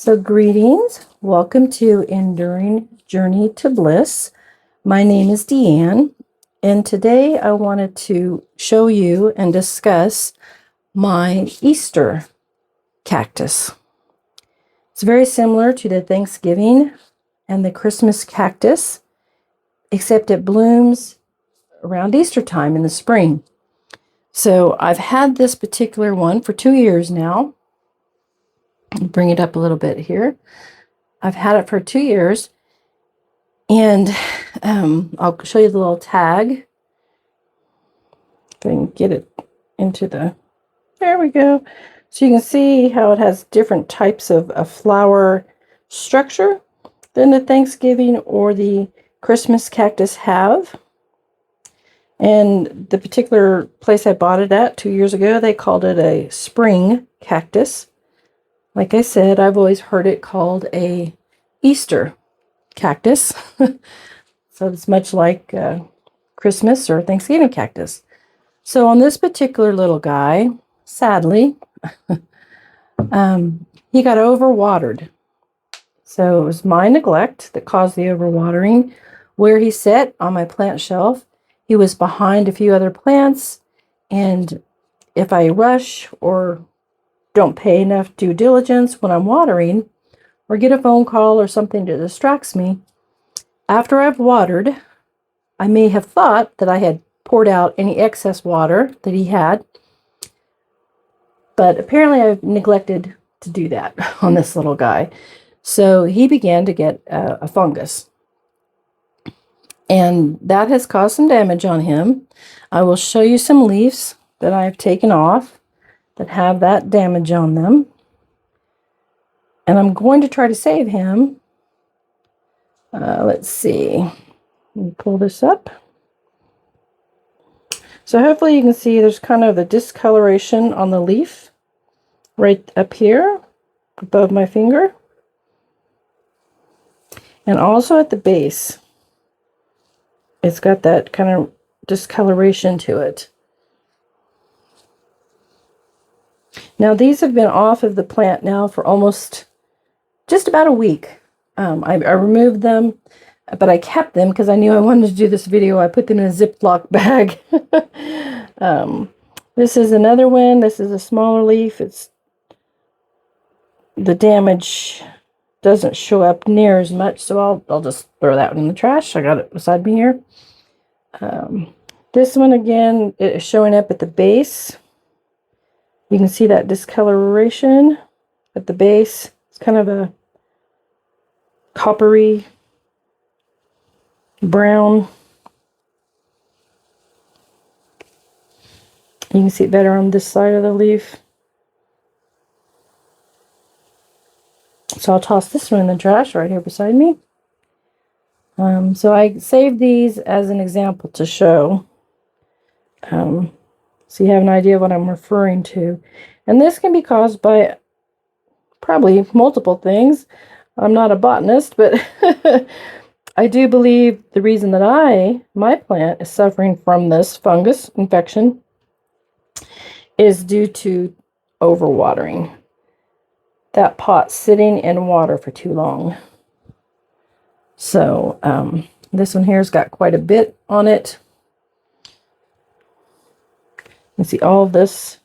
So greetings, welcome to Enduring Journey to Bliss. My name is Deanne, and today I wanted to show you and discuss my Easter cactus. It's very similar to the Thanksgiving and the Christmas cactus, except it blooms around Easter time in the spring. So I've had this particular one for 2 years now. Bring it up a little bit here. I've had it for 2 years, and I'll show you the little tag. If I can get it into there we go. So you can see how it has different types of a flower structure than the Thanksgiving or the Christmas cactus have. And the particular place I bought it at 2 years ago, they called it a spring cactus. Like I said, I've always heard it called a Easter cactus. So it's much like Christmas or Thanksgiving cactus. So on this particular little guy, sadly, he got overwatered. So it was my neglect that caused the overwatering. Where he sat on my plant shelf, he was behind a few other plants, and if I rush or don't pay enough due diligence when I'm watering, or get a phone call or something that distracts me, after I've watered, I may have thought that I had poured out any excess water that he had, but apparently I've neglected to do that on this little guy. So he began to get a fungus, and that has caused some damage on him. I will show you some leaves that I've taken off that have that damage on them. And I'm going to try to save him. Let's see. Let me pull this up. So hopefully you can see there's kind of the discoloration on the leaf right up here above my finger. And also at the base. It's got that kind of discoloration to it. Now these have been off of the plant now for almost just about a week. I removed them, but I kept them because I knew I wanted to do this video. I put them in a Ziploc bag. This is another one. This is a smaller leaf. The damage doesn't show up near as much, so I'll just throw that one in the trash. I got it beside me here. This one again, it is showing up at the base. You can see that discoloration at the base. It's kind of a coppery brown. You can see it better on this side of the leaf. So I'll toss this one in the trash right here beside me. So I saved these as an example to show. So you have an idea of what I'm referring to. And this can be caused by probably multiple things. I'm not a botanist, but I do believe the reason that my plant is suffering from this fungus infection is due to overwatering. That pot sitting in water for too long. So this one here's got quite a bit on it. You see all of this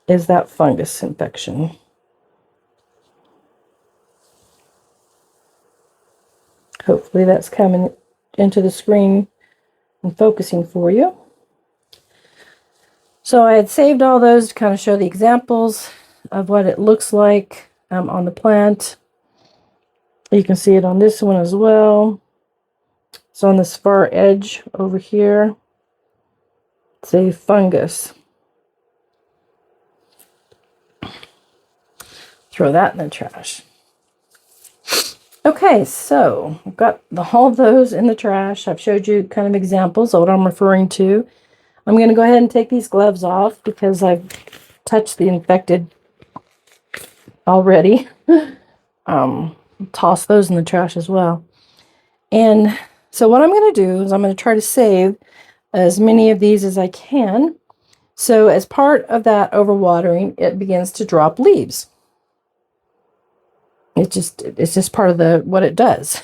is that fungus infection. Hopefully that's coming into the screen and focusing for you. So I had saved all those to kind of show the examples of what it looks like on the plant. You can see it on this one as well. So on this far edge over here, it's a fungus. Throw that in the trash. Okay, so I've got all those in the trash. I've showed you kind of examples of what I'm referring to. I'm going to go ahead and take these gloves off because I've touched the infected already. Toss those in the trash as well. And so what I'm going to do is I'm going to try to save as many of these as I can. So as part of that overwatering, it begins to drop leaves. it's just part of what it does.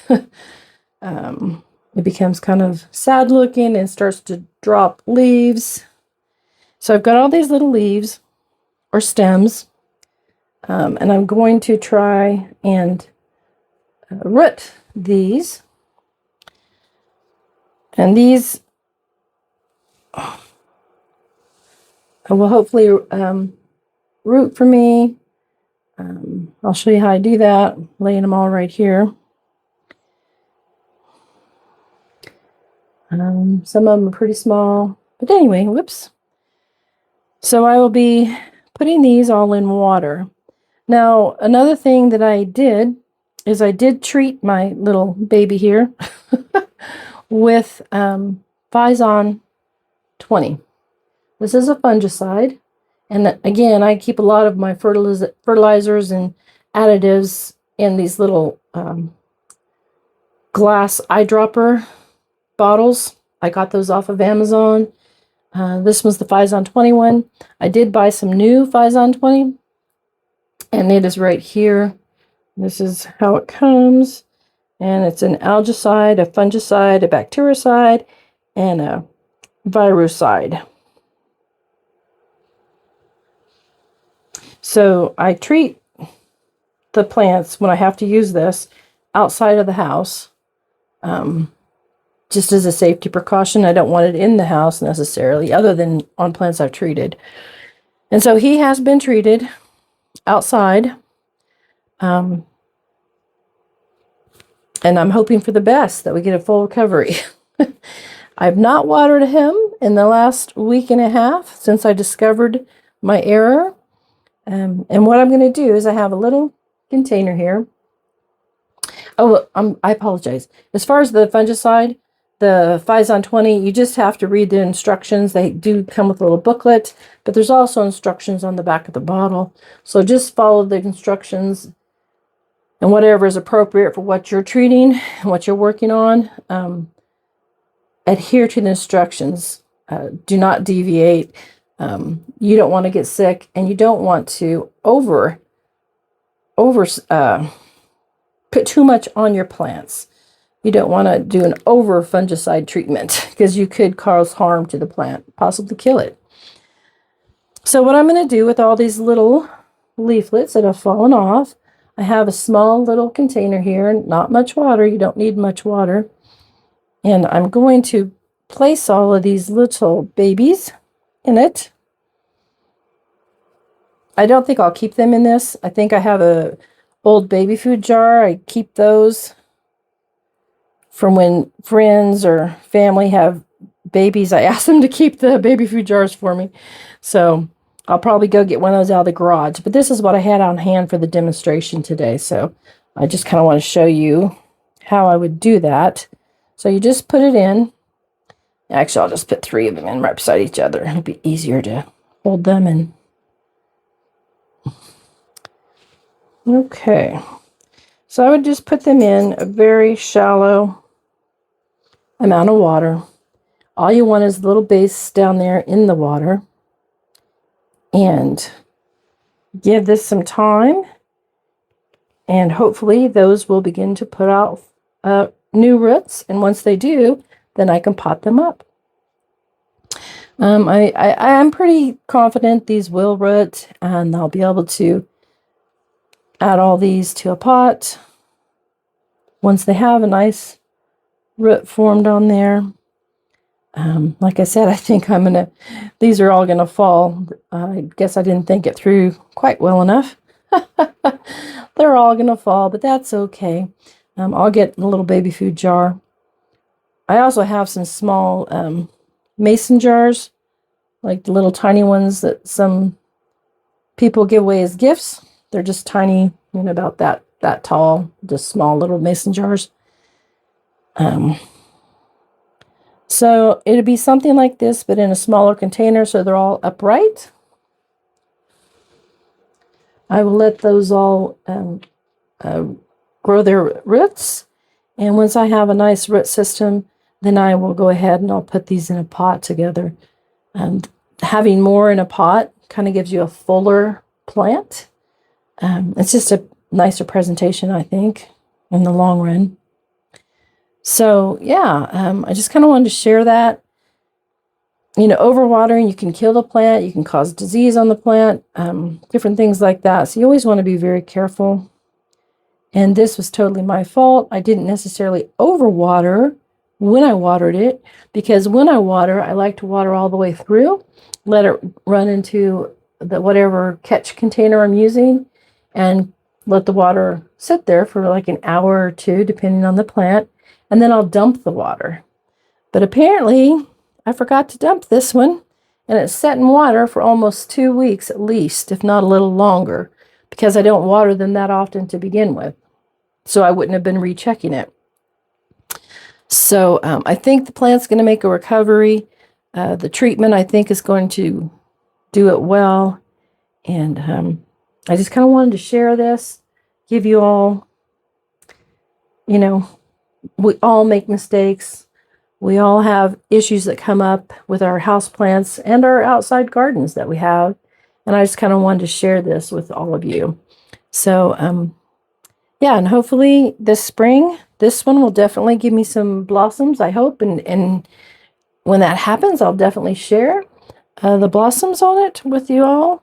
It becomes kind of sad looking and starts to drop leaves. So I've got all these little leaves or stems, and I'm going to try and root these. And these will hopefully root for me. I'll show you how I do that, laying them all right here. Some of them are pretty small, but anyway, whoops. So I will be putting these all in water. Now, another thing that I did is I did treat my little baby here with Phison 20. This is a fungicide. And again, I keep a lot of my fertilizers and additives in these little glass eyedropper bottles. I got those off of Amazon. This was the Phison 21. I did buy some new Phison 20, and it is right here. This is how it comes, and it's an algicide, a fungicide, a bactericide, and a virucide. So I treat the plants when I have to use this outside of the house. Just as a safety precaution. I don't want it in the house necessarily, other than on plants I've treated. And so he has been treated outside. And I'm hoping for the best, that we get a full recovery. I've not watered him in the last week and a half since I discovered my error. And what I'm going to do is I have a little container here. Oh, I apologize. As far as the fungicide, the Phison 20, you just have to read the instructions. They do come with a little booklet, but there's also instructions on the back of the bottle. So just follow the instructions and whatever is appropriate for what you're treating and what you're working on. Adhere to the instructions. Do not deviate. You don't want to get sick, and you don't want to put too much on your plants. You don't want to do an over fungicide treatment because you could cause harm to the plant, possibly kill it. So what I'm going to do with all these little leaflets that have fallen off, I have a small little container here, not much water. You don't need much water. And I'm going to place all of these little babies in it. I don't think I'll keep them in this. I think I have a old baby food jar. I keep those from when friends or family have babies. I ask them to keep the baby food jars for me. So I'll probably go get one of those out of the garage. But this is what I had on hand for the demonstration today. So I just kind of want to show you how I would do that. So you just put it in. Actually, I'll just put 3 of them in right beside each other. It'll be easier to hold them in. Okay. So I would just put them in a very shallow amount of water. All you want is a little base down there in the water. And give this some time. And hopefully those will begin to put out new roots. And once they do, then I can pot them up. I'm pretty confident these will root, and I'll be able to add all these to a pot once they have a nice root formed on there. Like I said, I think these are all gonna fall. I guess I didn't think it through quite well enough. They're all gonna fall, but that's okay. I'll get a little baby food jar. I also have some small mason jars, like the little tiny ones that some people give away as gifts. They're just tiny, about that tall, just small little mason jars. So it'd be something like this, but in a smaller container, so they're all upright. I will let those all grow their roots. And once I have a nice root system, then I will go ahead and I'll put these in a pot together. And having more in a pot kind of gives you a fuller plant. It's just nicer presentation, I think, in the long run. So yeah, I just kind of wanted to share that. Overwatering, you can kill the plant, you can cause disease on the plant, different things like that. So you always want to be very careful. And this was totally my fault. I didn't necessarily overwater when I watered it, because when I water, I like to water all the way through, let it run into the whatever catch container I'm using, and let the water sit there for like an hour or two, depending on the plant, and then I'll dump the water. But apparently, I forgot to dump this one, and it sat in water for almost 2 weeks at least, if not a little longer, because I don't water them that often to begin with. So I wouldn't have been rechecking it. So I think the plant's going to make a recovery. The treatment, I think, is going to do it well. And I just kind of wanted to share this, give you all, we all make mistakes. We all have issues that come up with our house plants and our outside gardens that we have. And I just kind of wanted to share this with all of you. So, yeah, and hopefully this spring, this one will definitely give me some blossoms, I hope. And when that happens, I'll definitely share the blossoms on it with you all.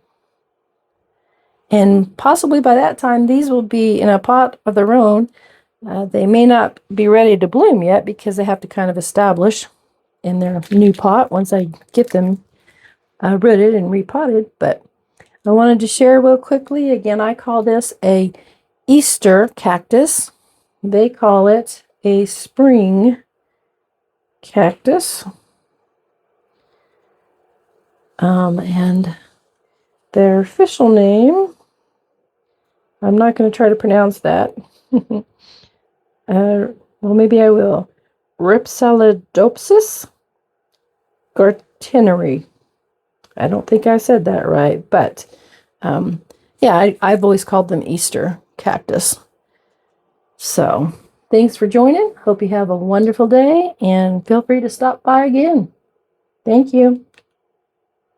And possibly by that time, these will be in a pot of their own. They may not be ready to bloom yet because they have to kind of establish in their new pot once I get them rooted and repotted. But I wanted to share real quickly. Again, I call this a Easter cactus. They call it a spring cactus. And their official name, I'm not going to try to pronounce that. Well, maybe I will. Rhipsalidopsis gaertneri. I don't think I said that right, but yeah, I've always called them Easter cactus. So thanks for joining. Hope you have a wonderful day, and feel free to stop by again. Thank you.